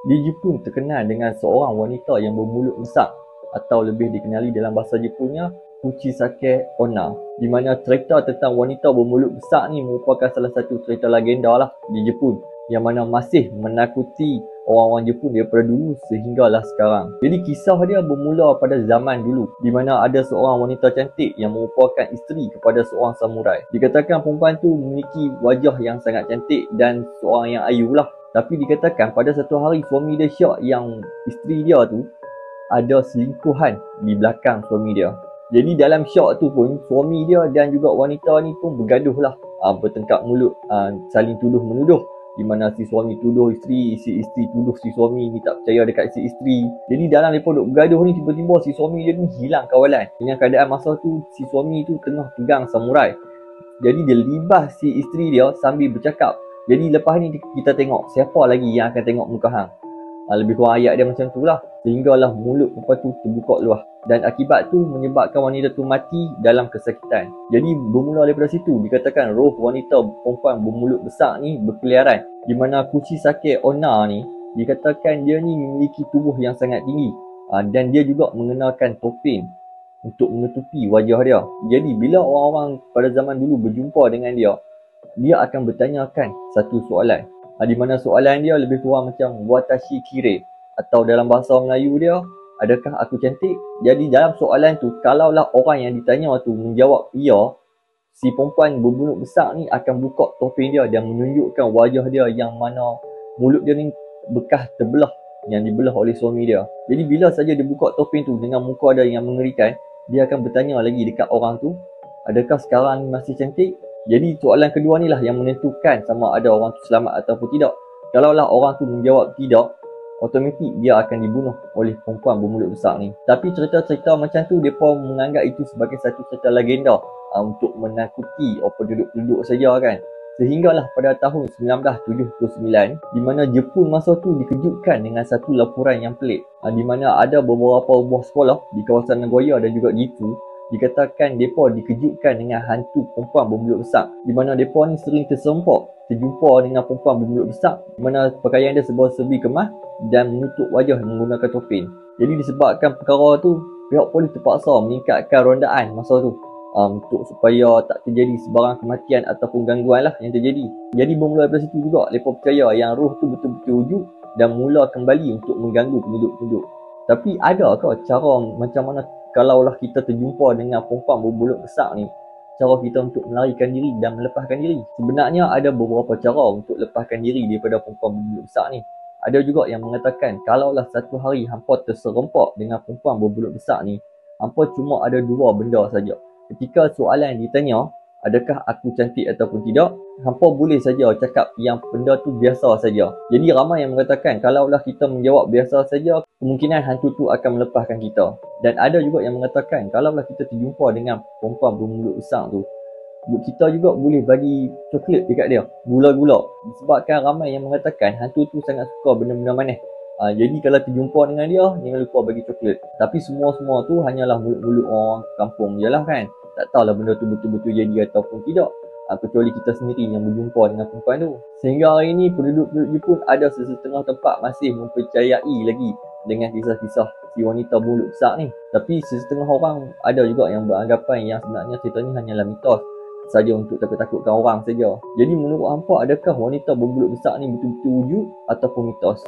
Lee Ji-Poon terkenal dengan seorang wanita yang bermulut besar, atau lebih dikenali dalam bahasa Jepunnya Kuchisake Onna, di mana cerita tentang wanita bermulut besar ni merupakan salah satu cerita legenda lah di Jepun, yang mana masih menakuti orang-orang Jepun daripada dulu sehinggalah sekarang. Jadi kisah dia bermula pada zaman dulu, di mana ada seorang wanita cantik yang merupakan isteri kepada seorang samurai. Dikatakan perempuan tu memiliki wajah yang sangat cantik dan seorang yang ayu lah. Tapi dikatakan pada satu hari suami dia syak yang isteri dia tu ada selingkuhan di belakang suami dia. Jadi dalam syak tu pun suami dia dan juga wanita ni pun bergaduh lah, bertengkar mulut, saling tuduh menuduh, di mana si suami tuduh isteri, si isteri tuduh si suami ni tak percaya dekat si isteri. Jadi dalam mereka duk bergaduh ni, tiba-tiba si suami dia ni hilang kawalan. Dengan keadaan masa tu si suami tu tengah pegang samurai. Jadi dia libas si isteri dia sambil bercakap. Jadi lepas ni kita tengok siapa lagi yang akan tengok muka hang. Lebih kurang ayat dia macam tu lah. Sehinggalah mulut perempuan tu terbuka luah. Dan akibat tu menyebabkan wanita tu mati dalam kesakitan. Jadi bermula daripada situ dikatakan roh wanita perempuan bermulut besar ni berkeliaran. Di mana Kuchisake Onna ni dikatakan dia ni memiliki tubuh yang sangat tinggi. Dan dia juga mengenakan topeng untuk menutupi wajah dia. Jadi bila orang-orang pada zaman dulu berjumpa dengan dia akan bertanyakan satu soalan. Di mana soalan dia lebih kurang macam watashi kire, atau dalam bahasa Melayu dia, adakah aku cantik? Jadi dalam soalan tu, kalaulah orang yang ditanya tu menjawab ya, si perempuan bermulut besar ni akan buka topeng dia dan menunjukkan wajah dia yang mana mulut dia ni bekas terbelah, yang dibelah oleh suami dia. Jadi bila saja dia buka topeng tu dengan muka dia yang mengerikan, dia akan bertanya lagi dekat orang tu, adakah sekarang ni masih cantik? Jadi soalan kedua ni lah yang menentukan sama ada orang tu selamat ataupun tidak. Kalaulah orang tu menjawab tidak, automatik dia akan dibunuh oleh perempuan bermulut besar ni. Tapi cerita-cerita macam tu, mereka menganggap itu sebagai satu cerita legenda untuk menakuti penduduk-penduduk saja kan. Sehinggalah pada tahun 1979, di mana Jepun masa tu dikejutkan dengan satu laporan yang pelik. Di mana ada beberapa buah sekolah di kawasan Nagoya dan juga Gifu, dikatakan mereka dikejutkan dengan hantu perempuan bermulut besar, di mana mereka ni sering terjumpa dengan perempuan bermulut besar, di mana pakaian dia serba-serbi kemas dan menutup wajah menggunakan topeng. Jadi disebabkan perkara tu, pihak polis terpaksa meningkatkan rondaan masa tu untuk supaya tak terjadi sebarang kematian ataupun gangguan lah yang terjadi. Jadi bermula dari situ juga mereka percaya yang roh tu betul-betul wujud dan mula kembali untuk mengganggu penduduk-penduduk. Tapi adakah cara macam mana kalaulah kita terjumpa dengan perempuan bermulut besar ni, cara kita untuk melarikan diri dan melepaskan diri? Sebenarnya ada beberapa cara untuk lepaskan diri daripada perempuan bermulut besar ni. Ada juga yang mengatakan kalaulah satu hari hampa terserempak dengan perempuan bermulut besar ni, hampa cuma ada dua benda saja. Ketika soalan ditanya, adakah aku cantik ataupun tidak, hampa boleh saja cakap yang benda tu biasa saja. Jadi ramai yang mengatakan kalaulah kita menjawab biasa saja, kemungkinan hantu tu akan melepaskan kita. Dan ada juga yang mengatakan kalaulah kita terjumpa dengan perempuan bermulut besar tu, kita juga boleh bagi coklat dekat dia, gula-gula. Disebabkan ramai yang mengatakan hantu tu sangat suka benda-benda manis. Jadi kalau terjumpa dengan dia, jangan lupa bagi coklat. Tapi semua-semua tu hanyalah mulut-mulut orang kampung je lah kan. Tak tahulah benda tu betul-betul jadi ataupun tidak, kecuali kita sendiri yang berjumpa dengan perempuan tu. Sehingga hari ini penduduk-penduduk Jepun ada sesetengah tempat masih mempercayai lagi dengan kisah-kisah si wanita bermulut besar ni. Tapi sesetengah orang ada juga yang beranggapan yang sebenarnya cerita ni hanyalah mitos saja untuk takut-takutkan orang saja. Jadi menurut hampa, adakah wanita bermulut besar ni betul-betul wujud ataupun mitos?